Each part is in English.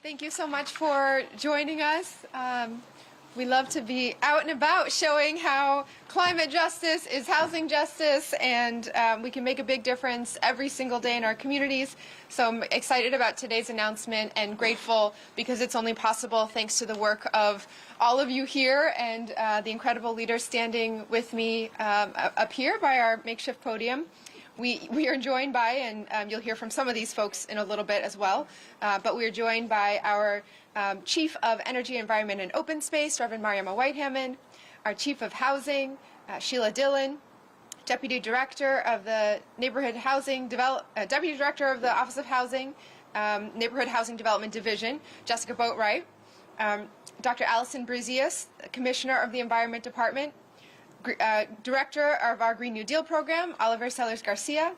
Thank you so much for joining us. We love to be out and about showing how climate justice is housing justice, and we can make a big difference every single day in our communities. So I'm excited about today's announcement and grateful because it's only possible thanks to the work of all of you here and the incredible leaders standing with me up here by our makeshift podium. We are joined by, and you'll hear from some of these folks in a little bit as well, but we are joined by our Chief of Energy, Environment, and Open Space, Reverend Mariama Whitehammond, our Chief of Housing, Sheila Dillon, Deputy Director of the Neighborhood Housing Deputy Director of the Office of Housing, Neighborhood Housing Development Division, Jessica Boatwright, Dr. Allison Brezius, Commissioner of the Environment Department, Director of our Green New Deal program, Oliver Sellers Garcia,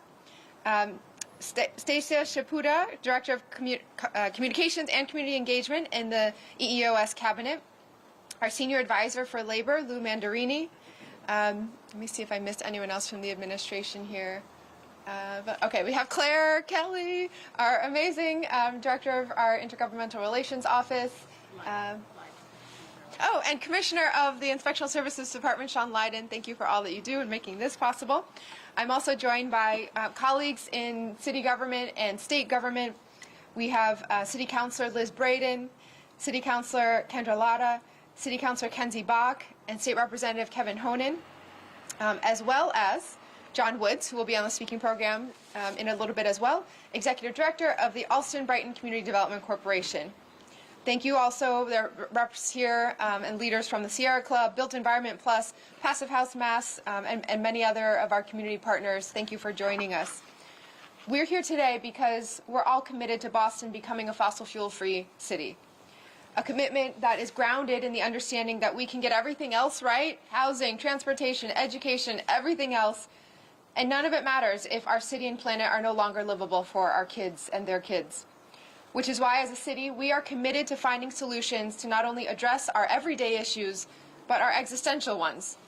Stacia Shaputa, Director of Communications and Community Engagement in the EEOS Cabinet, our Senior Advisor for Labor, Lou Mandarini. Let me see if I missed anyone else from the administration here. Okay, we have Claire Kelly, our amazing Director of our Intergovernmental Relations Office. Oh, and Commissioner of the Inspectional Services Department, Sean Lydon, thank you for all that you do in making this possible. I'm also joined by colleagues in city government and state government. We have City Councilor Liz Braden, City Councilor Kendra Latta, City Councilor Kenzie Bach, and State Representative Kevin Honan, as well as John Woods, who will be on the speaking program in a little bit as well, Executive Director of the Allston-Brighton Community Development Corporation. Thank you also, there are reps here and leaders from the Sierra Club, Built Environment Plus, Passive House Mass, and many other of our community partners. Thank you for joining us. We're here today because we're all committed to Boston becoming a fossil fuel-free city. A commitment that is grounded in the understanding that we can get everything else right, housing, transportation, education, everything else, and none of it matters if our city and planet are no longer livable for our kids and their kids. Which is why, as a city, we are committed to finding solutions to not only address our everyday issues, but our existential ones.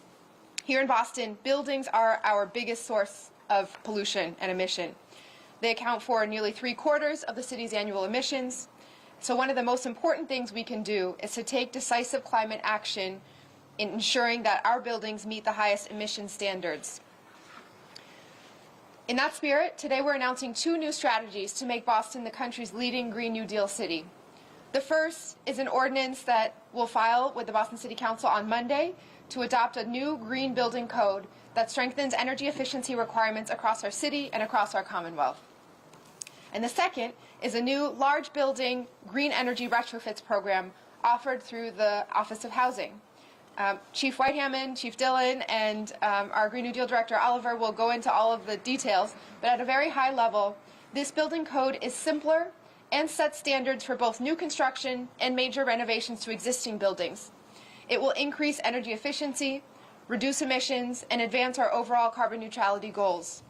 Here in Boston, buildings are our biggest source of pollution and emission. They account for nearly 3/4 of the city's annual emissions. So one of the most important things we can do is to take decisive climate action in ensuring that our buildings meet the highest emission standards. In that spirit, today we're announcing 2 new strategies to make Boston the country's leading Green New Deal city. The first is an ordinance that we'll file with the Boston City Council on Monday to adopt a new green building code that strengthens energy efficiency requirements across our city and across our Commonwealth. And the second is a new large building green energy retrofits program offered through the Office of Housing. Chief Whitehammond, Chief Dillon, and our Green New Deal Director Oliver will go into all of the details, but at a very high level, this building code is simpler and sets standards for both new construction and major renovations to existing buildings. It will increase energy efficiency, reduce emissions, and advance our overall carbon neutrality goals.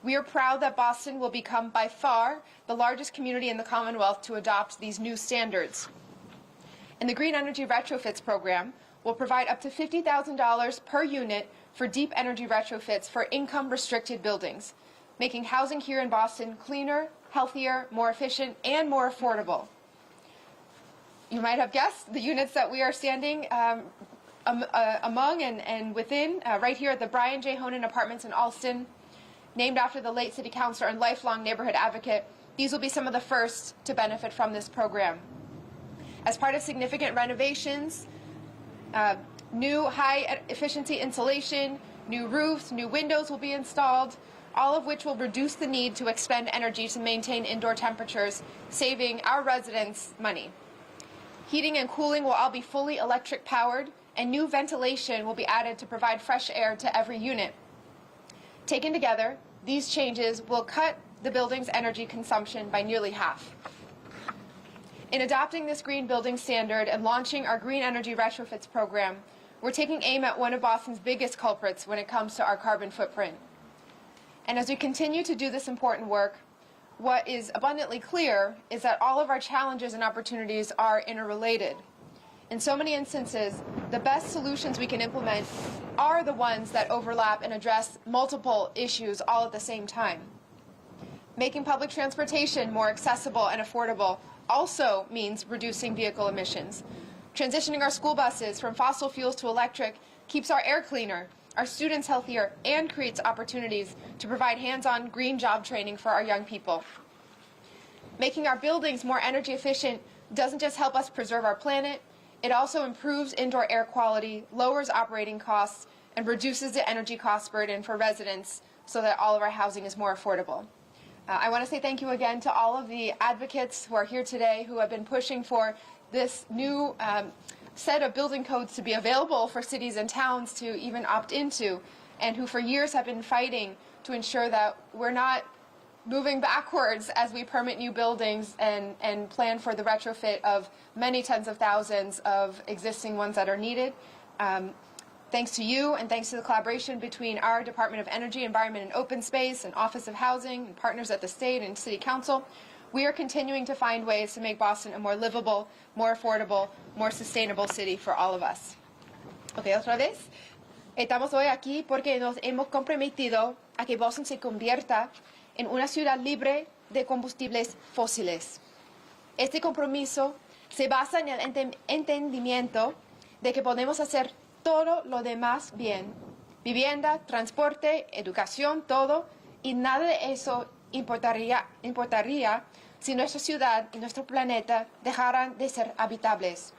We are proud that Boston will become by far the largest community in the Commonwealth to adopt these new standards. And the Green Energy Retrofits program will provide up to $50,000 per unit for deep energy retrofits for income-restricted buildings, making housing here in Boston cleaner, healthier, more efficient, and more affordable. You might have guessed the units that we are standing among and within, right here at the Brian J. Honan Apartments in Allston, named after the late city councilor and lifelong neighborhood advocate. These will be some of the first to benefit from this program. As part of significant renovations, new high-efficiency insulation, new roofs, new windows will be installed, all of which will reduce the need to expend energy to maintain indoor temperatures, saving our residents money. Heating and cooling will all be fully electric-powered, and new ventilation will be added to provide fresh air to every unit. Taken together, these changes will cut the building's energy consumption by nearly half. In adopting this green building standard and launching our Green Energy Retrofits program, we're taking aim at one of Boston's biggest culprits when it comes to our carbon footprint. And as we continue to do this important work, what is abundantly clear is that all of our challenges and opportunities are interrelated. In so many instances, the best solutions we can implement are the ones that overlap and address multiple issues all at the same time. Making public transportation more accessible and affordable also means reducing vehicle emissions. Transitioning our school buses from fossil fuels to electric keeps our air cleaner, our students healthier, and creates opportunities to provide hands-on green job training for our young people. Making our buildings more energy efficient doesn't just help us preserve our planet, it also improves indoor air quality, lowers operating costs, and reduces the energy cost burden for residents so that all of our housing is more affordable. I want to say thank you again to all of the advocates who are here today who have been pushing for this new set of building codes to be available for cities and towns to even opt into, and who for years have been fighting to ensure that we're not moving backwards as we permit new buildings and plan for the retrofit of many tens of thousands of existing ones that are needed. Thanks to you and thanks to the collaboration between our Department of Energy, Environment and Open Space and Office of Housing and partners at the state and city council, we are continuing to find ways to make Boston a more livable, more affordable, more sustainable city for all of us. Ok, otra vez. Estamos hoy aquí porque nos hemos comprometido a que Boston se convierta en una ciudad libre de combustibles fósiles. Este compromiso se basa en el entendimiento de que podemos hacer todo lo demás bien. Vivienda, transporte, educación, todo, y nada de eso importaría si nuestra ciudad y nuestro planeta dejaran de ser habitables.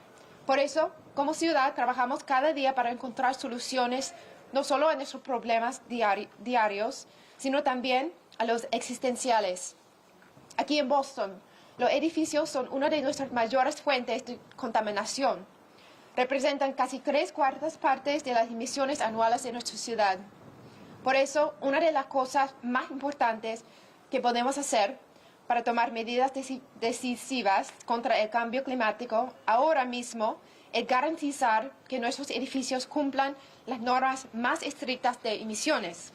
Por eso, como ciudad, trabajamos cada día para encontrar soluciones no solo a nuestros problemas diarios, sino también a los existenciales. Aquí en Boston, los edificios son una de nuestras mayores fuentes de contaminación. Representan casi 3/4 partes de las emisiones anuales de nuestra ciudad. Por eso, una de las cosas más importantes que podemos hacer para tomar medidas decisivas contra el cambio climático ahora mismo es garantizar que nuestros edificios cumplan las normas más estrictas de emisiones.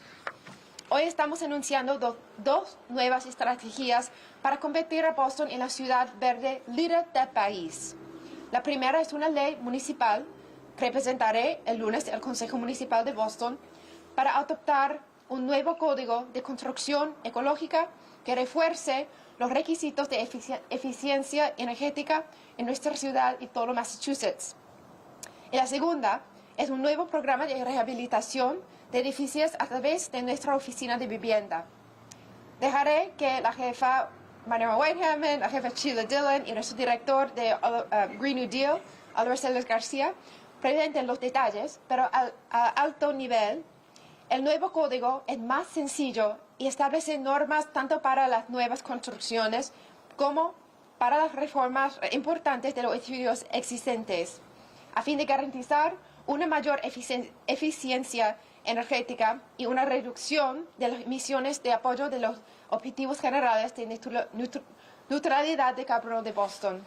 Hoy estamos anunciando dos nuevas estrategias para convertir a Boston en la ciudad verde líder del país. La primera es una ley municipal que presentaré el lunes al Consejo Municipal de Boston para adoptar un nuevo código de construcción ecológica que refuerce los requisitos de eficiencia energética en nuestra ciudad y todo Massachusetts. Y la segunda es un nuevo programa de rehabilitación de edificios a través de nuestra oficina de vivienda. Dejaré que la jefa Mariana Whitehammond, la jefa Sheila Dillon y nuestro director de Green New Deal, Álvaro Celes García, presenten los detalles, pero a alto nivel. El nuevo código es más sencillo y establece normas tanto para las nuevas construcciones como para las reformas importantes de los edificios existentes, a fin de garantizar una mayor eficiencia energética y una reducción de las emisiones de apoyo de los objetivos generales de neutralidad de carbono de Boston.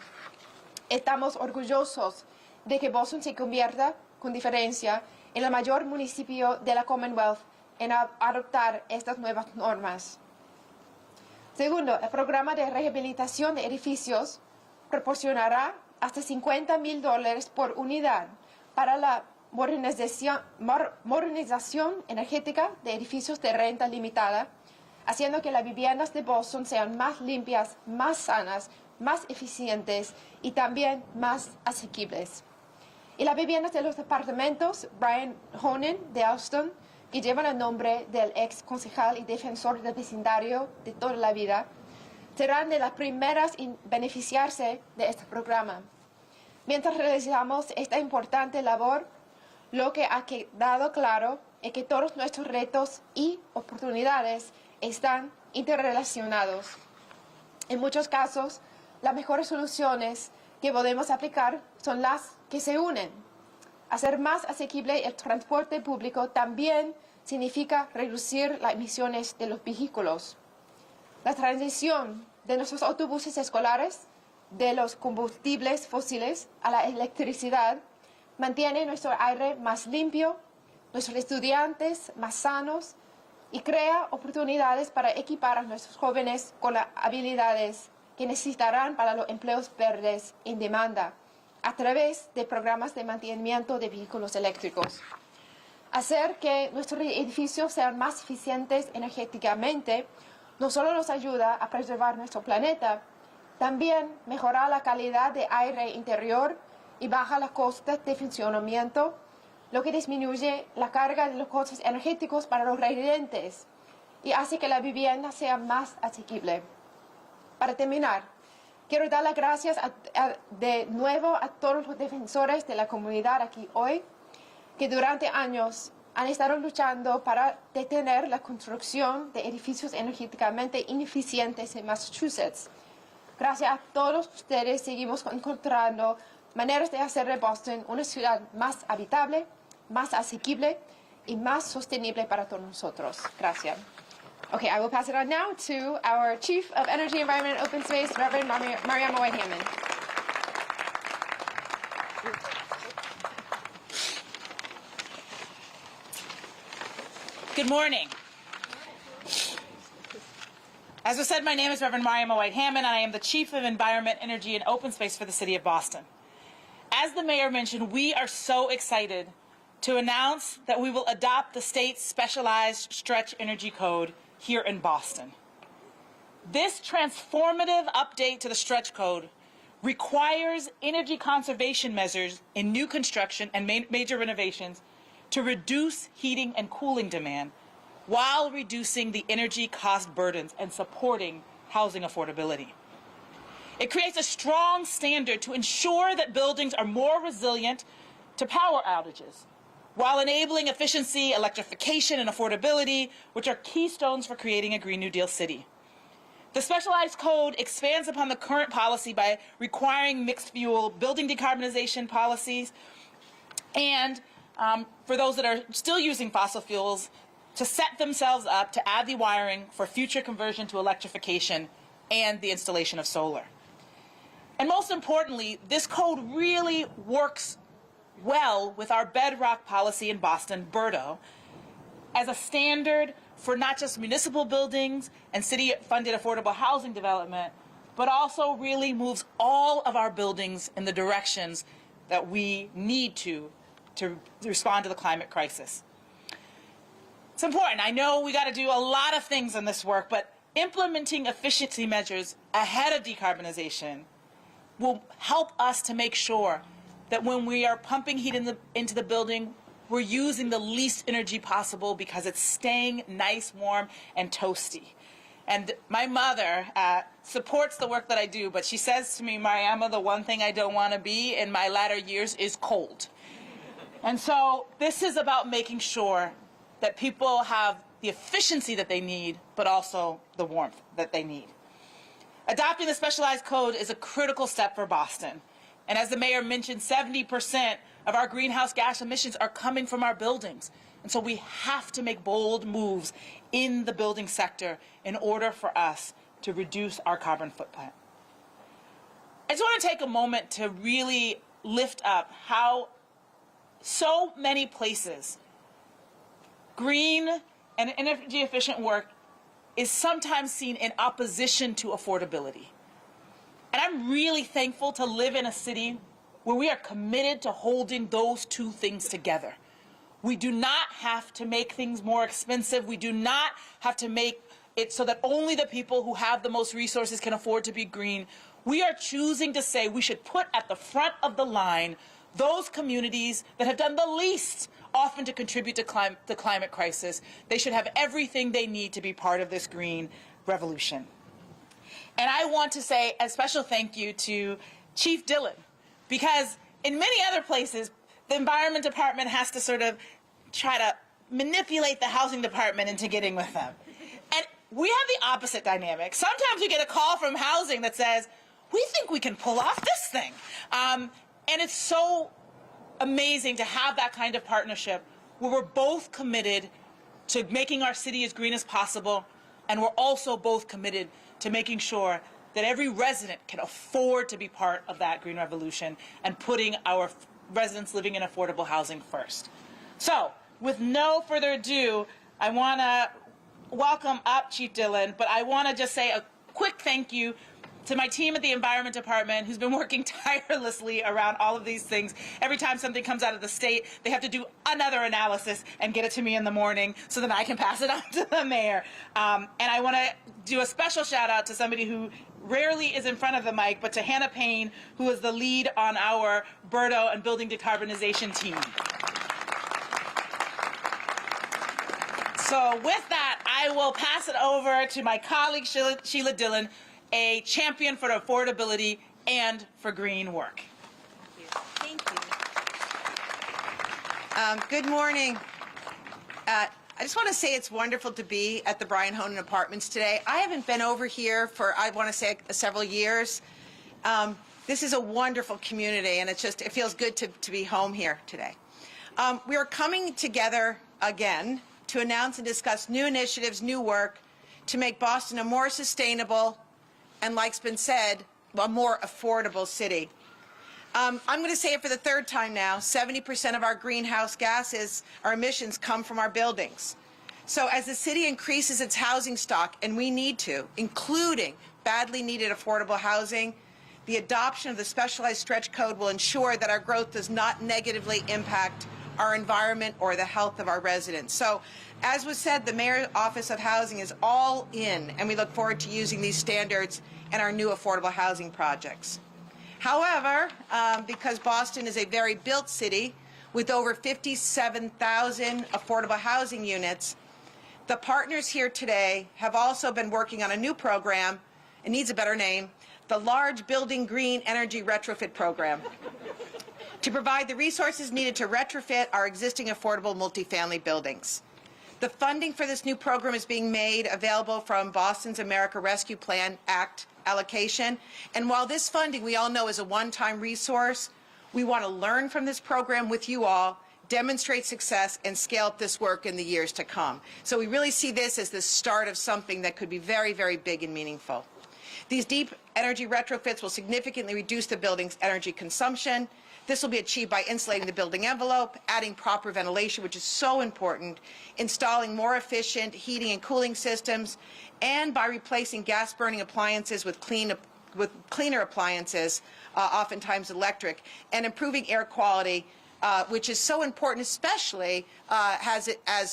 Estamos orgullosos de que Boston se convierta, con diferencia, en el mayor municipio de la Commonwealth en adoptar estas nuevas normas. Segundo, el programa de rehabilitación de edificios proporcionará hasta $50,000 por unidad para la modernización energética de edificios de renta limitada, haciendo que las viviendas de Boston sean más limpias, más sanas, más eficientes y también más asequibles. Y las viviendas de los departamentos Brian Honan de Alston, que llevan el nombre del ex concejal y defensor del vecindario de toda la vida, serán de las primeras en beneficiarse de este programa. Mientras realizamos esta importante labor, lo que ha quedado claro es que todos nuestros retos y oportunidades están interrelacionados. En muchos casos, las mejores soluciones que podemos aplicar son las que se unen. Hacer más asequible el transporte público también significa reducir las emisiones de los vehículos. La transición de nuestros autobuses escolares de los combustibles fósiles a la electricidad mantiene nuestro aire más limpio, nuestros estudiantes más sanos y crea oportunidades para equipar a nuestros jóvenes con las habilidades que necesitarán para los empleos verdes en demanda a través de programas de mantenimiento de vehículos eléctricos. Hacer que nuestros edificios sean más eficientes energéticamente no solo nos ayuda a preservar nuestro planeta, También mejora la calidad de aire interior y baja los costes de funcionamiento, lo que disminuye la carga de los costos energéticos para los residentes y hace que la vivienda sea más asequible. Para terminar, quiero dar las gracias de nuevo a todos los defensores de la comunidad aquí hoy, que durante años han estado luchando para detener la construcción de edificios energéticamente ineficientes en Massachusetts. Gracias a todos ustedes seguimos encontrando maneras de hacer de Boston una ciudad más habitable, más asequible y más sostenible para todos nosotros. Gracias. Okay, I will pass it on now to our Chief of Energy, Environment, and Open Space, Reverend Mariama White-Hammond. Good morning. As was said, my name is Reverend Mariama White-Hammond, and I am the Chief of Environment, Energy, and Open Space for the City of Boston. As the Mayor mentioned, we are so excited to announce that we will adopt the state's specialized stretch energy code here in Boston. This transformative update to the stretch code requires energy conservation measures in new construction and major renovations to reduce heating and cooling demand while reducing the energy cost burdens and supporting housing affordability. It creates a strong standard to ensure that buildings are more resilient to power outages, while enabling efficiency, electrification, and affordability, which are keystones for creating a Green New Deal city. The specialized code expands upon the current policy by requiring mixed fuel building decarbonization policies and for those that are still using fossil fuels, to set themselves up to add the wiring for future conversion to electrification and the installation of solar. And most importantly, this code really works well with our bedrock policy in Boston, BERDO, as a standard for not just municipal buildings and city-funded affordable housing development, but also really moves all of our buildings in the directions that we need to respond to the climate crisis. It's important. I know we got to do a lot of things in this work, but implementing efficiency measures ahead of decarbonization will help us to make sure that when we are pumping heat into the building, we're using the least energy possible because it's staying nice, warm, and toasty. And my mother supports the work that I do, but she says to me, Mariama, the one thing I don't want to be in my latter years is cold. And so this is about making sure that people have the efficiency that they need, but also the warmth that they need. Adopting the specialized code is a critical step for Boston. And as the mayor mentioned, 70% of our greenhouse gas emissions are coming from our buildings. And so we have to make bold moves in the building sector in order for us to reduce our carbon footprint. I just want to take a moment to really lift up how so many places green and energy efficient work is sometimes seen in opposition to affordability. And I'm really thankful to live in a city where we are committed to holding those two things together. We do not have to make things more expensive. We do not have to make it so that only the people who have the most resources can afford to be green. We are choosing to say we should put at the front of the line those communities that have done the least often to contribute to the climate crisis. They should have everything they need to be part of this green revolution. And I want to say a special thank you to Chief Dillon, because in many other places, the Environment Department has to sort of try to manipulate the Housing Department into getting with them. And we have the opposite dynamic. Sometimes we get a call from Housing that says, we think we can pull off this thing. And it's so amazing to have that kind of partnership where we're both committed to making our city as green as possible, and we're also both committed to making sure that every resident can afford to be part of that green revolution and putting our residents living in affordable housing first. So, with no further ado, I want to welcome up Chief Dillon, but I want to just say a quick thank you to my team at the Environment Department, who's been working tirelessly around all of these things. Every time something comes out of the state, they have to do another analysis and get it to me in the morning so that I can pass it on to the mayor. And I want to do a special shout out to somebody who rarely is in front of the mic, but to Hannah Payne, who is the lead on our BERDO and building decarbonization team. So with that, I will pass it over to my colleague, Sheila Dillon, a champion for affordability and for green work. Thank you. Good morning. I just want to say it's wonderful to be at the Brian Honan Apartments today. I haven't been over here for, I want to say, several years. This is a wonderful community, and it feels good to be home here today. We are coming together again to announce and discuss new initiatives, new work to make Boston a more sustainable and, like's been said, a more affordable city. I'm going to say it for the third time now, 70% of our greenhouse gases, our emissions, come from our buildings. So as the city increases its housing stock, and we need to, including badly needed affordable housing, the adoption of the specialized stretch code will ensure that our growth does not negatively impact our environment or the health of our residents. So, as was said, the Mayor's Office of Housing is all in, and we look forward to using these standards in our new affordable housing projects. However, because Boston is a very built city with over 57,000 affordable housing units, the partners here today have also been working on a new program. It needs a better name, the Large Building Green Energy Retrofit Program, to provide the resources needed to retrofit our existing affordable multifamily buildings. The funding for this new program is being made available from Boston's America Rescue Plan Act allocation. And while this funding, we all know, is a one-time resource, we want to learn from this program with you all, demonstrate success, and scale up this work in the years to come. So we really see this as the start of something that could be very, very big and meaningful. These deep energy retrofits will significantly reduce the building's energy consumption. This will be achieved by insulating the building envelope, adding proper ventilation, which is so important, installing more efficient heating and cooling systems, and by replacing gas-burning appliances with cleaner appliances, oftentimes electric, and improving air quality, which is so important, especially as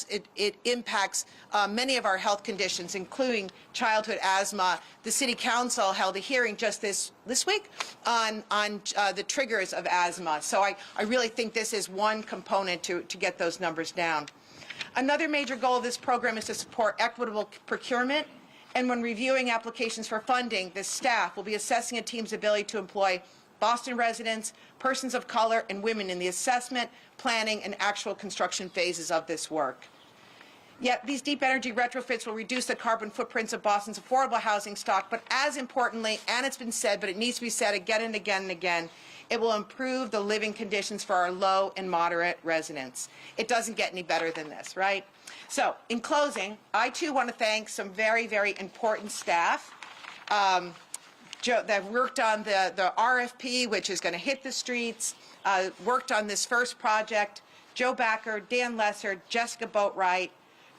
it impacts many of our health conditions, including childhood asthma. The City Council held a hearing just this week on the triggers of asthma. So I really think this is one component to get those numbers down. Another major goal of this program is to support equitable procurement. And when reviewing applications for funding, the staff will be assessing a team's ability to employ Boston residents, persons of color, and women in the assessment, planning, and actual construction phases of this work. Yet these deep energy retrofits will reduce the carbon footprints of Boston's affordable housing stock, but as importantly, and it's been said, but it needs to be said again and again and again, it will improve the living conditions for our low and moderate residents. It doesn't get any better than this, right? So, in closing, I too want to thank some very, very important staff that worked on the RFP, which is going to hit the streets, worked on this first project: Joe Backer, Dan Lesser, Jessica Boatwright,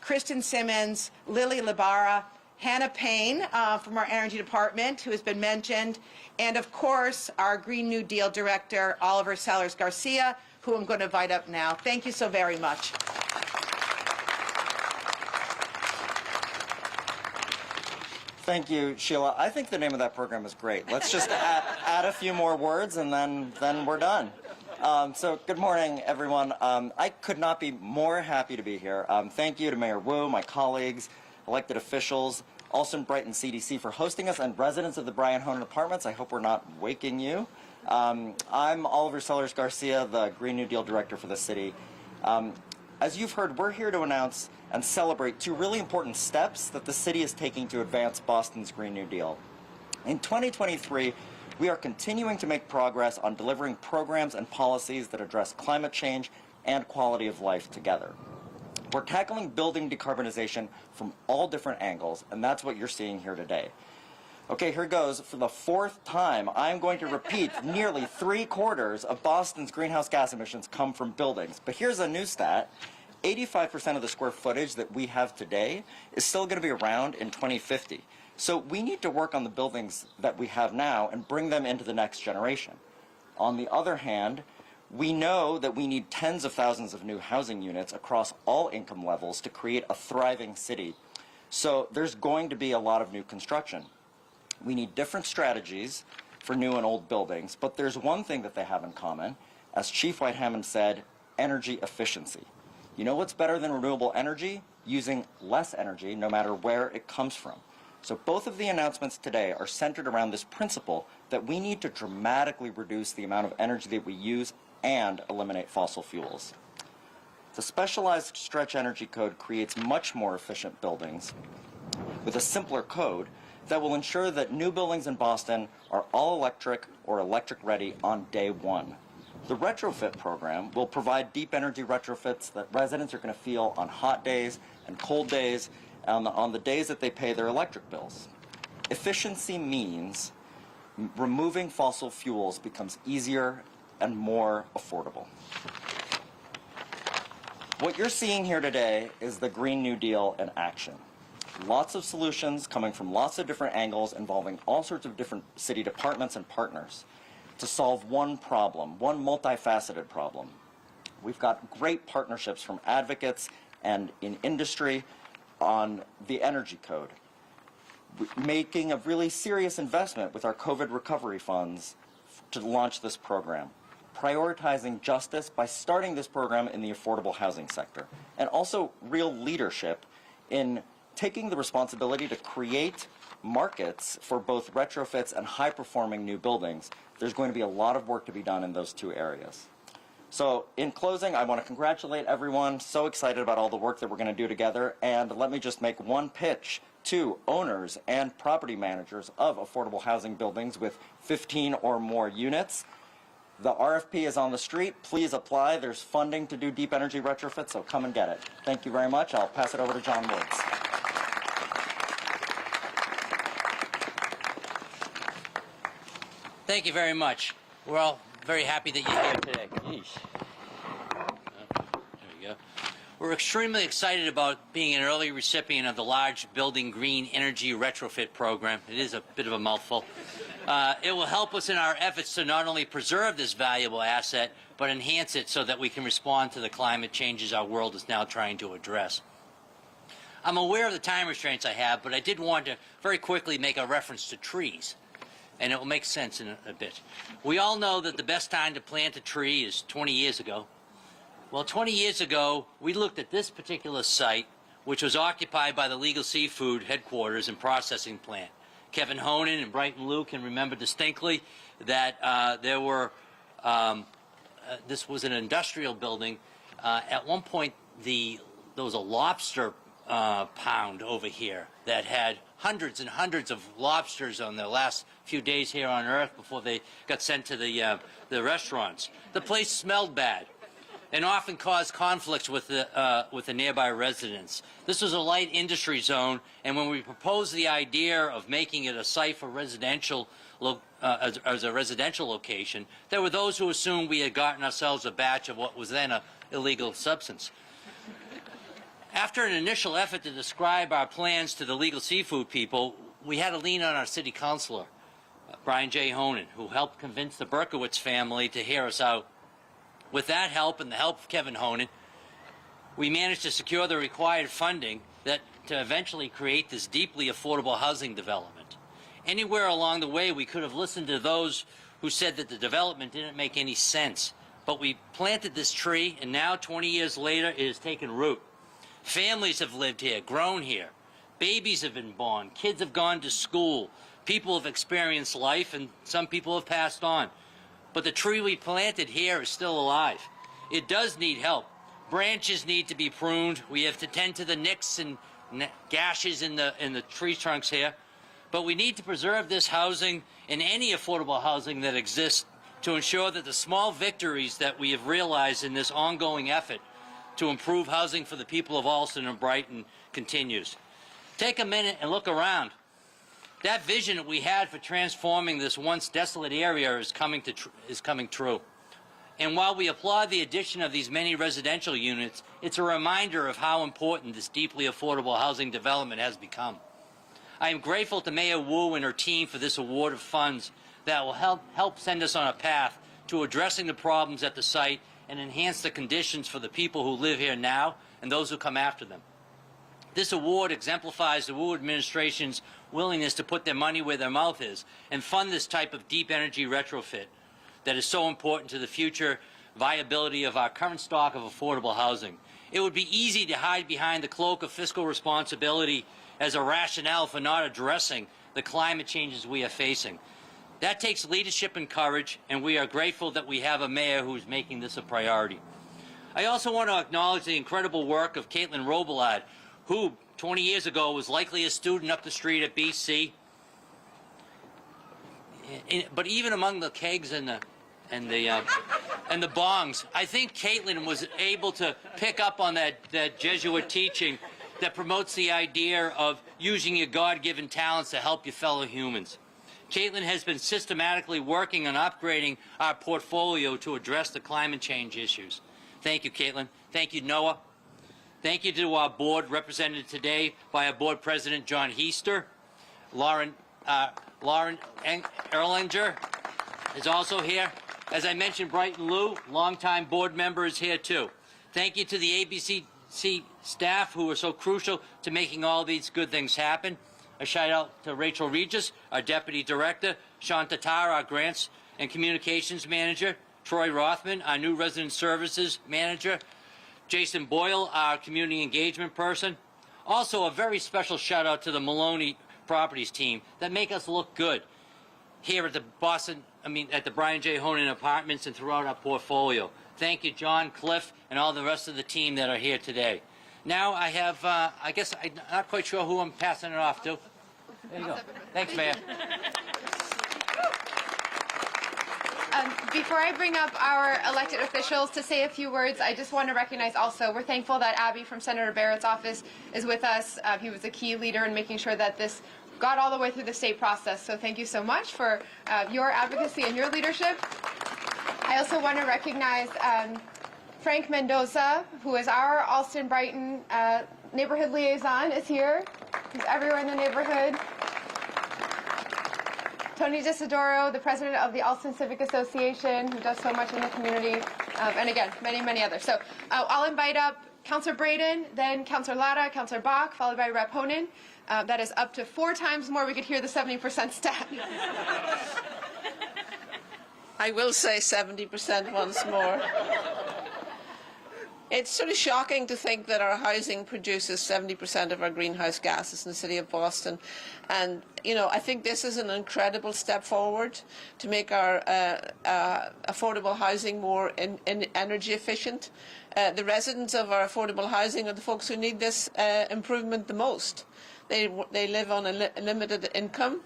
Kristen Simmons, Lily Labara, Hannah Payne from our Energy Department, who has been mentioned, and of course our Green New Deal Director, Oliver Sellers Garcia, who I'm going to invite up now. Thank you so very much. Thank you, Sheila. I think the name of that program is great. Let's just add a few more words, and then we're done. So good morning, everyone. I could not be more happy to be here. Thank you to Mayor Wu, my colleagues, elected officials, Alston Brighton CDC for hosting us, and residents of the Brian Honan Apartments. I hope we're not waking you. I'm Oliver Sellers Garcia, the Green New Deal Director for the city. As you've heard, we're here to announce and celebrate two really important steps that the city is taking to advance Boston's Green New Deal. In 2023, we are continuing to make progress on delivering programs and policies that address climate change and quality of life together. We're tackling building decarbonization from all different angles, and that's what you're seeing here today. Okay, here goes. For the fourth time, I'm going to repeat nearly 3/4 of Boston's greenhouse gas emissions come from buildings. But here's a new stat. 85% of the square footage that we have today is still going to be around in 2050. So we need to work on the buildings that we have now and bring them into the next generation. On the other hand, we know that we need tens of thousands of new housing units across all income levels to create a thriving city. So there's going to be a lot of new construction. We need different strategies for new and old buildings, but there's one thing that they have in common. As Chief White-Hammond said, energy efficiency. You know what's better than renewable energy? Using less energy, no matter where it comes from. So both of the announcements today are centered around this principle that we need to dramatically reduce the amount of energy that we use and eliminate fossil fuels. The specialized stretch energy code creates much more efficient buildings with a simpler code that will ensure that new buildings in Boston are all electric or electric ready on day one. The retrofit program will provide deep energy retrofits that residents are going to feel on hot days and cold days, on the days that they pay their electric bills. Efficiency means removing fossil fuels becomes easier and more affordable. What you're seeing here today is the Green New Deal in action. Lots of solutions coming from lots of different angles involving all sorts of different city departments and partners to solve one problem, one multifaceted problem. We've got great partnerships from advocates and in industry on the energy code, making a really serious investment with our COVID recovery funds to launch this program, prioritizing justice by starting this program in the affordable housing sector, and also real leadership in taking the responsibility to create markets for both retrofits and high-performing new buildings. There's going to be a lot of work to be done in those two areas. So in closing, I want to congratulate everyone. So excited about all the work that we're going to do together. And let me just make one pitch to owners and property managers of affordable housing buildings with 15 or more units. The RFP is on the street. Please apply. There's funding to do deep energy retrofits, so come and get it. Thank you very much. I'll pass it over to John Woods. Thank you very much. We're all very happy that you're here today. Yeesh. There we go. We're extremely excited about being an early recipient of the large Building Green Energy Retrofit Program. It is a bit of a mouthful. It will help us in our efforts to not only preserve this valuable asset, but enhance it so that we can respond to the climate changes our world is now trying to address. I'm aware of the time restraints I have, but I did want to very quickly make a reference to trees. And it will make sense in a bit. We all know that the best time to plant a tree is 20 years ago. Well, 20 years ago, we looked at this particular site, which was occupied by the Legal Seafood headquarters and processing plant. Kevin Honan and Brighton Liu can remember distinctly that this was an industrial building. At one point, there was a lobster pound over here that had hundreds and hundreds of lobsters on their last few days here on Earth before they got sent to the restaurants. The place smelled bad and often caused conflicts with the nearby residents. This was a light industry zone, and when we proposed the idea of making it a site for residential, as a residential location, there were those who assumed we had gotten ourselves a batch of what was then an illegal substance. After an initial effort to describe our plans to the Legal Seafood people, we had to lean on our city councilor, Brian J. Honan, who helped convince the Berkowitz family to hear us out. With that help and the help of Kevin Honan, we managed to secure the required funding to eventually create this deeply affordable housing development. Anywhere along the way, we could have listened to those who said that the development didn't make any sense. But we planted this tree, and now, 20 years later, it has taken root. Families have lived here, grown here. Babies have been born. Kids have gone to school. People have experienced life, and some people have passed on. But the tree we planted here is still alive. It does need help. Branches need to be pruned. We have to tend to the nicks and gashes in the tree trunks here. But we need to preserve this housing and any affordable housing that exists to ensure that the small victories that we have realized in this ongoing effort to improve housing for the people of Allston and Brighton continues. Take a minute and look around. That vision that we had for transforming this once desolate area is coming true. And while we applaud the addition of these many residential units, it's a reminder of how important this deeply affordable housing development has become. I am grateful to Mayor Wu and her team for this award of funds that will help send us on a path to addressing the problems at the site and enhance the conditions for the people who live here now and those who come after them. This award exemplifies the Wu administration's willingness to put their money where their mouth is and fund this type of deep energy retrofit that is so important to the future viability of our current stock of affordable housing. It would be easy to hide behind the cloak of fiscal responsibility as a rationale for not addressing the climate changes we are facing. That takes leadership and courage, and we are grateful that we have a mayor who is making this a priority. I also want to acknowledge the incredible work of Caitlin Robillard, who 20 years ago was likely a student up the street at BC. But even among the kegs and the bongs, I think Caitlin was able to pick up on that Jesuit teaching that promotes the idea of using your God-given talents to help your fellow humans. Caitlin has been systematically working on upgrading our portfolio to address the climate change issues. Thank you, Caitlin. Thank you, Noah. Thank you to our board, represented today by our board president, John Heister. Lauren Erlinger is also here. As I mentioned, Brighton Liu, longtime board member, is here too. Thank you to the ABCC staff who are so crucial to making all these good things happen. A shout out to Rachel Regis, our deputy director, Sean Tatar, our grants and communications manager, Troy Rothman, our new resident services manager, Jason Boyle, our community engagement person. Also, a very special shout out to the Maloney Properties team that make us look good here at the at the Brian J. Honan Apartments and throughout our portfolio. Thank you, John, Cliff, and all the rest of the team that are here today. Now I have, I guess I'm not quite sure who I'm passing it off to. There you go. Thanks, Mayor. Before I bring up our elected officials to say a few words, I just want to recognize also, we're thankful that Abby from Senator Barrett's office is with us. He was a key leader in making sure that this got all the way through the state process. So thank you so much for your advocacy and your leadership. I also want to recognize Frank Mendoza, who is our Alston Brighton neighborhood liaison, is here. He's everywhere in the neighborhood. Tony Desidoro, the president of the Alston Civic Association, who does so much in the community, and again, many, many others. So I'll invite up Councillor Braden, then Councillor Latta, Councillor Bach, followed by Rep. Honan. That is up to 4 times more. We could hear the 70% stat. I will say 70% once more. It's sort of shocking to think that our housing produces 70% of our greenhouse gases in the city of Boston. And, you know, I think this is an incredible step forward to make our affordable housing more energy efficient. The residents of our affordable housing are the folks who need this improvement the most. They live on a limited income,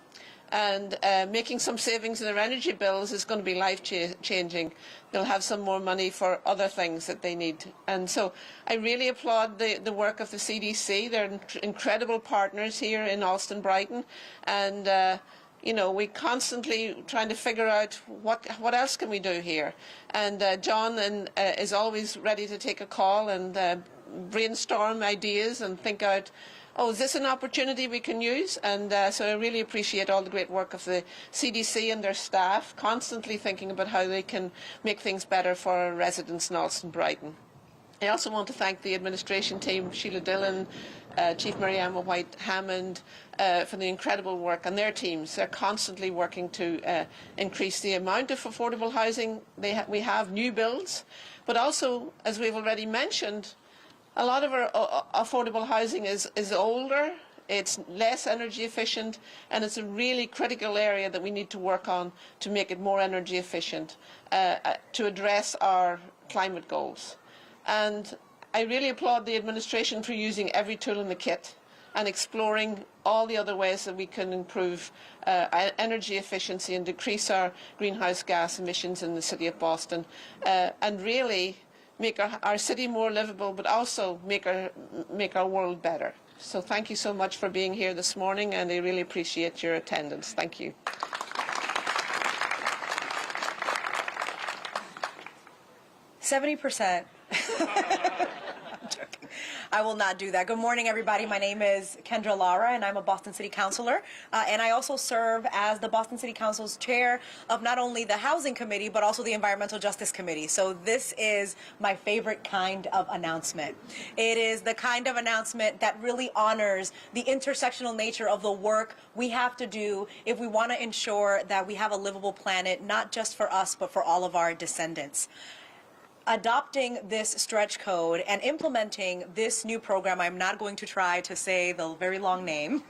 and making some savings in their energy bills is going to be life-changing. They'll have some more money for other things that they need. And so I really applaud the work of the CDC. They're incredible partners here in Alston Brighton. And, you know, we're constantly trying to figure out what else can we do here. And John is always ready to take a call and brainstorm ideas and think out, oh, is this an opportunity we can use? And so I really appreciate all the great work of the CDC and their staff, constantly thinking about how they can make things better for our residents in Alston Brighton. I also want to thank the administration team, Sheila Dillon, Chief Mary Emma White-Hammond, for the incredible work, and their teams. They're constantly working to increase the amount of affordable housing we have, new builds, but also, as we've already mentioned, a lot of our affordable housing is older, it's less energy efficient, and it's a really critical area that we need to work on to make it more energy efficient, to address our climate goals. And I really applaud the administration for using every tool in the kit and exploring all the other ways that we can improve energy efficiency and decrease our greenhouse gas emissions in the city of Boston, and really make our city more livable, but also make our world better. So thank you so much for being here this morning, and I really appreciate your attendance. Thank you. %. I will not do that. Good morning, everybody. My name is Kendra Lara, and I'm a Boston City Councilor. And I also serve as the Boston City Council's chair of not only the Housing Committee, but also the Environmental Justice Committee. So this is my favorite kind of announcement. It is the kind of announcement that really honors the intersectional nature of the work we have to do if we want to ensure that we have a livable planet, not just for us, but for all of our descendants. Adopting this stretch code and implementing this new program, I'm not going to try to say the very long name,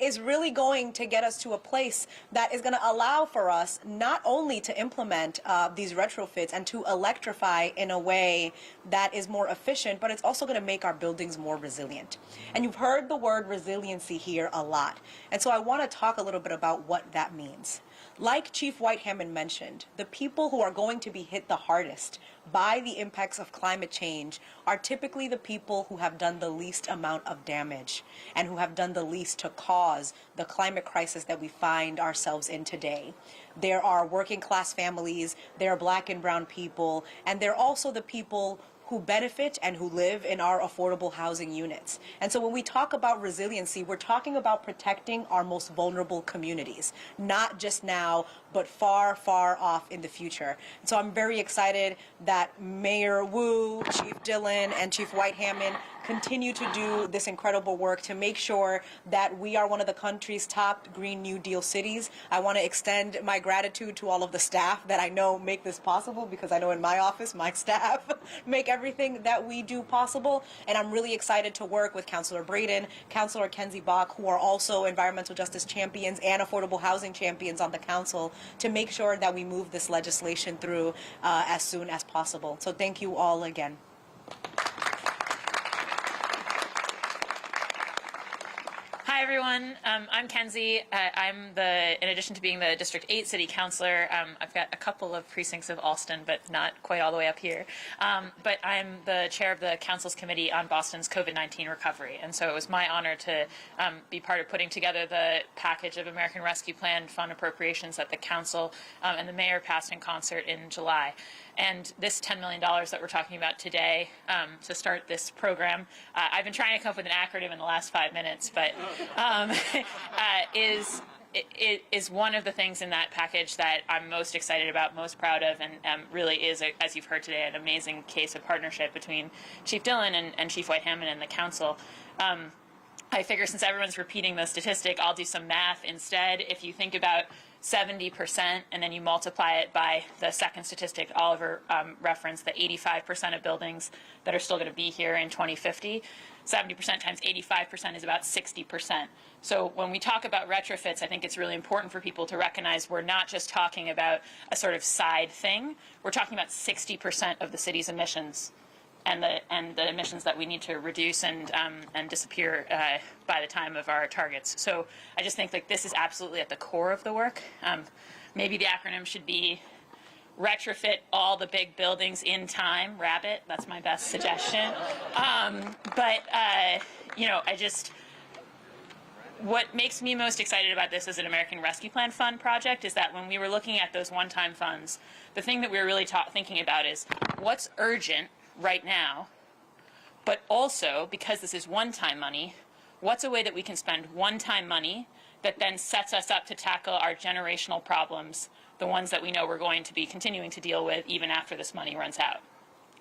is really going to get us to a place that is going to allow for us not only to implement these retrofits and to electrify in a way that is more efficient, but it's also going to make our buildings more resilient. And you've heard the word resiliency here a lot. And so I want to talk a little bit about what that means. Like Chief White-Hammond mentioned, the people who are going to be hit the hardest by the impacts of climate change are typically the people who have done the least amount of damage and who have done the least to cause the climate crisis that we find ourselves in today. There are working class families, there are black and brown people, and there are also the people who benefit and who live in our affordable housing units. And so when we talk about resiliency, we're talking about protecting our most vulnerable communities, not just now, but far, far off in the future. And so I'm very excited that Mayor Wu, Chief Dillon, and Chief White-Hammond continue to do this incredible work to make sure that we are one of the country's top Green New Deal cities. I want to extend my gratitude to all of the staff that I know make this possible, because I know in my office, my staff make everything that we do possible. And I'm really excited to work with Councilor Braden, Councilor Kenzie Bach, who are also environmental justice champions and affordable housing champions on the council, to make sure that we move this legislation through as soon as possible. So thank you all again. Hi everyone, I'm Kenzie. In addition to being the District 8 City Councilor, I've got a couple of precincts of Alston, but not quite all the way up here. But I'm the chair of the Council's Committee on Boston's COVID-19 recovery. And so it was my honor to be part of putting together the package of American Rescue Plan fund appropriations that the Council and the Mayor passed in concert in July. And this $10 million that we're talking about today to start this program, I've been trying to come up with an acronym in the last 5 minutes, but is one of the things in that package that I'm most excited about, most proud of, and really is, as you've heard today, an amazing case of partnership between Chief Dillon and Chief White-Hammond and the Council. I figure since everyone's repeating the statistic, I'll do some math instead. If you think about 70% and then you multiply it by the second statistic Oliver referenced, the 85% of buildings that are still going to be here in 2050, 70% times 85% is about 60%. So when we talk about retrofits, I think it's really important for people to recognize we're not just talking about a sort of side thing. We're talking about 60% of the city's emissions and the emissions that we need to reduce and disappear by the time of our targets. So I just think like this is absolutely at the core of the work. Maybe the acronym should be retrofit all the big buildings in time, Rabbit. That's my best suggestion. You know, what makes me most excited about this as an American Rescue Plan Fund project is that when we were looking at those one-time funds, the thing that we were really thinking about is what's urgent right now, but also, because this is one-time money, what's a way that we can spend one-time money that then sets us up to tackle our generational problems, the ones that we know we're going to be continuing to deal with even after this money runs out.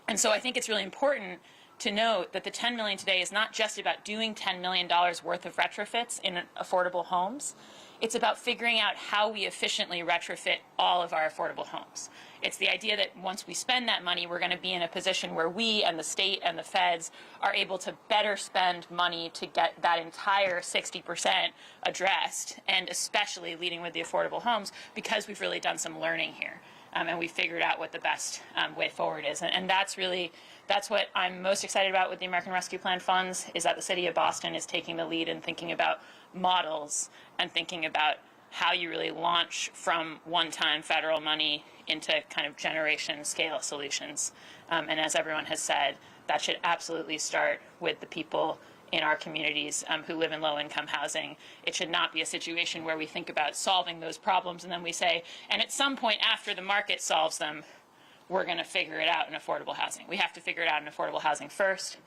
And so I think it's really important to note that the $10 million today is not just about doing $10 million worth of retrofits in affordable homes. It's about figuring out how we efficiently retrofit all of our affordable homes. It's the idea that once we spend that money, we're going to be in a position where we and the state and the feds are able to better spend money to get that entire 60% addressed, and especially leading with the affordable homes, because we've really done some learning here. And we figured out what the best way forward is. And that's what I'm most excited about with the American Rescue Plan funds, is that the city of Boston is taking the lead in thinking about models and thinking about how you really launch from one-time federal money into kind of generation scale solutions. And as everyone has said, that should absolutely start with the people in our communities who live in low-income housing. It should not be a situation where we think about solving those problems and then we say, and at some point after the market solves them, we're going to figure it out in affordable housing. We have to figure it out in affordable housing first.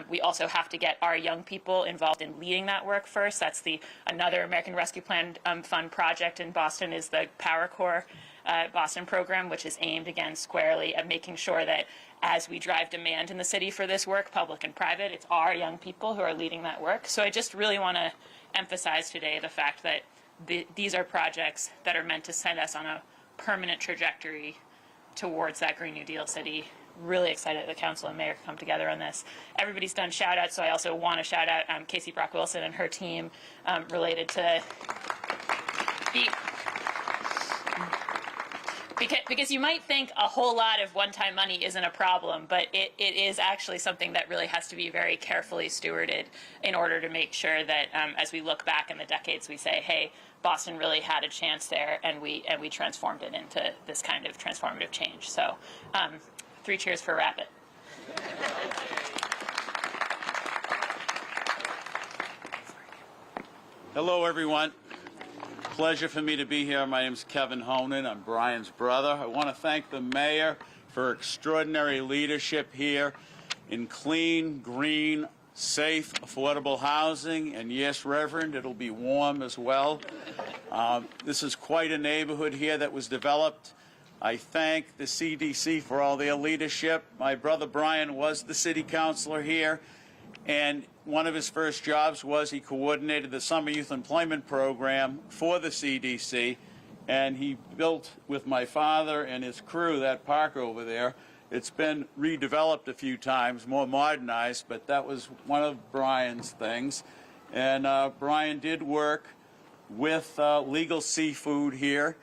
We also have to get our young people involved in leading that work first. That's another American Rescue Plan Fund project in Boston is the PowerCore Boston program, which is aimed again squarely at making sure that as we drive demand in the city for this work, public and private, it's our young people who are leading that work. So I just really want to emphasize today the fact that these are projects that are meant to send us on a permanent trajectory towards that Green New Deal city. Really excited that the council and mayor come together on this. Everybody's done shout outs, so I also want to shout out Casey Brock Wilson and her team related to because you might think a whole lot of one-time money isn't a problem, but it is actually something that really has to be very carefully stewarded in order to make sure that as we look back in the decades, we say, hey, Boston really had a chance there, and we transformed it into this kind of transformative change. So 3 cheers for Rapid. Hello, everyone. Pleasure for me to be here. My name is Kevin Honan. I'm Brian's brother. I want to thank the mayor for extraordinary leadership here in clean, green, safe, affordable housing. And yes, Reverend, it'll be warm as well. This is quite a neighborhood here that was developed. I thank the CDC for all their leadership. My brother Brian was the city councilor here, and one of his first jobs was he coordinated the Summer Youth Employment Program for the CDC, and he built with my father and his crew that park over there. It's been redeveloped a few times, more modernized, but that was one of Brian's things. And Brian did work with Legal Seafood here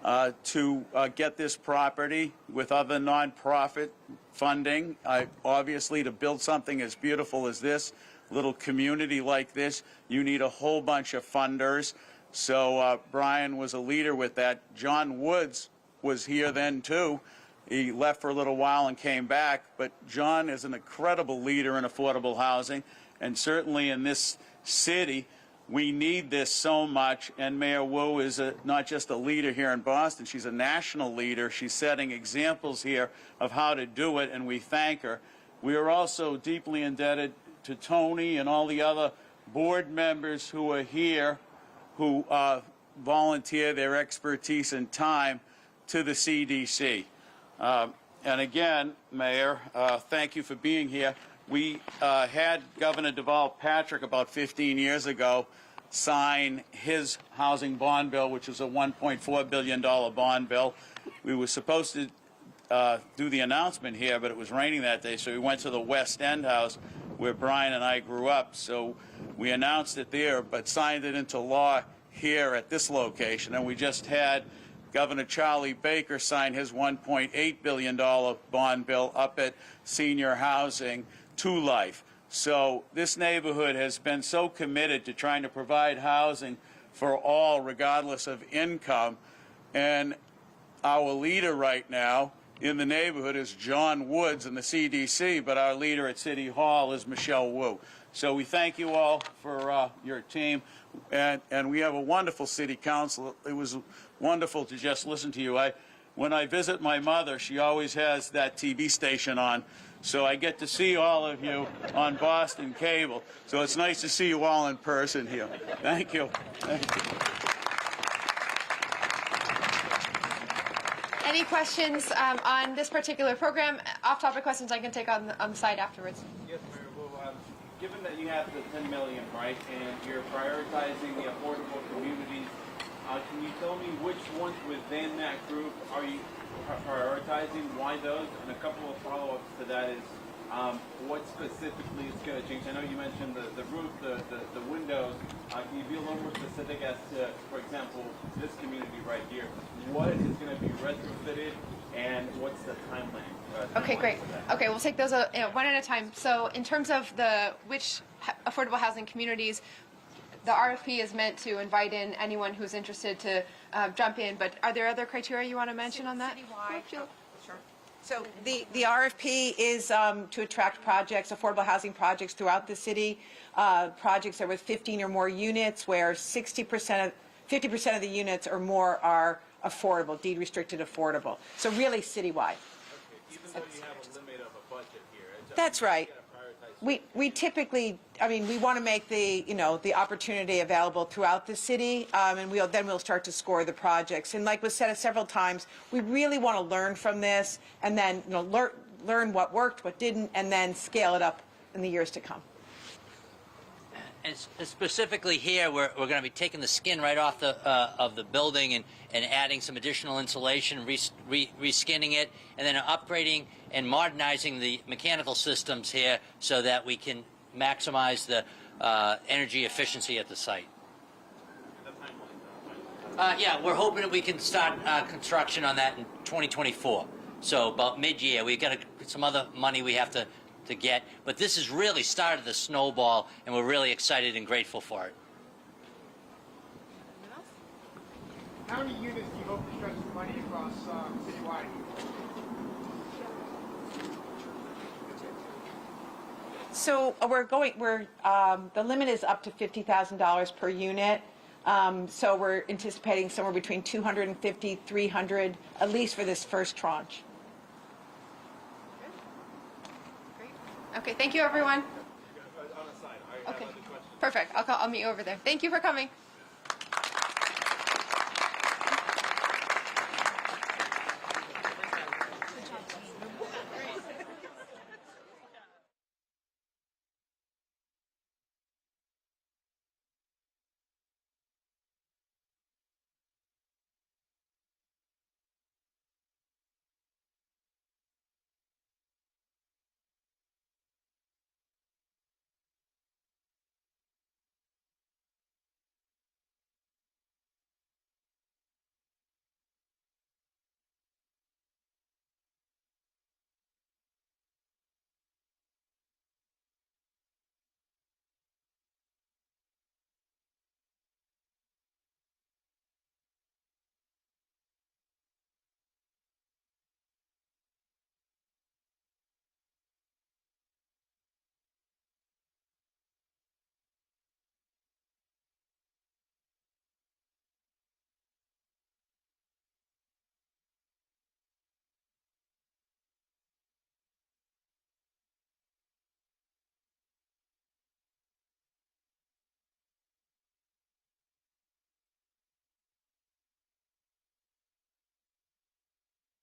to get this property with other nonprofit funding, obviously to build something as beautiful as this, little community like this, you need a whole bunch of funders. So Brian was a leader with that. John Woods was here then too. He left for a little while and came back, but John is an incredible leader in affordable housing, and certainly in this city, we need this so much, and Mayor Wu is not just a leader here in Boston, she's a national leader. She's setting examples here of how to do it, and we thank her. We are also deeply indebted to Tony and all the other board members who are here who volunteer their expertise and time to the CDC. And again, Mayor, thank you for being here. We had Governor Deval Patrick about 15 years ago sign his housing bond bill, which is a $1.4 billion bond bill. We were supposed to do the announcement here, but it was raining that day, so we went to the West End House where Brian and I grew up. So we announced it there, but signed it into law here at this location. And we just had Governor Charlie Baker sign his $1.8 billion bond bill up at senior housing to life. So this neighborhood has been so committed to trying to provide housing for all, regardless of income. And our leader right now in the neighborhood is John Woods in the CDC, but our leader at City Hall is Michelle Wu. So we thank you all for your team, and we have a wonderful city council. It was wonderful to just listen to you. When I visit my mother, she always has that TV station on, so I get to see all of you on Boston Cable. So it's nice to see you all in person here. Thank you. Thank you. Any questions on this particular program? Off-topic questions I can take on the side afterwards. Yes, Mayor. Well, given that you have the $10 million, right, and you're prioritizing the affordable communities, can you tell me which ones within that group are you prioritizing? Why those? And a couple of follow-ups to that is, what specifically is going to change? I know you mentioned the roof, the windows. Can you be a little more specific as to, for example, this community right here? What is going to be retrofitted, and what's the timeline? Okay, great. Okay, we'll take those one at a time. So in terms of which affordable housing communities, the RFP is meant to invite in anyone who's interested to jump in, but are there other criteria you want to mention on that? Citywide. Sure. So the RFP is to attract projects, affordable housing projects throughout the city, projects that are with 15 or more units, where 50% of the units or more are affordable, deed restricted affordable. So really citywide. Okay, Even though you have a limit of a budget here. That's right. You gotta prioritize. We typically, I mean, we want to make the, you know, the opportunity available throughout the city, and then we'll start to score the projects. And like was said several times, we really want to learn from this, and then, you know, learn what worked, what didn't, and then scale it up in the years to come. And specifically here, we're going to be taking the skin right off of the building and adding some additional insulation, reskinning it, and then upgrading and modernizing the mechanical systems here so that we can maximize the energy efficiency at the site. Yeah, we're hoping that we can start construction on that in 2024. So about mid-year, we've got some other money we have to get, but this has really started the snowball, and we're really excited and grateful for it. How many units do you hope to stretch the money across citywide? So the limit is up to $50,000 per unit. So we're anticipating somewhere between 250, 300, at least for this first tranche. Great. Okay, thank you, everyone. On the side, I have Okay. other questions. Perfect. I'll meet you over there. Thank you for coming.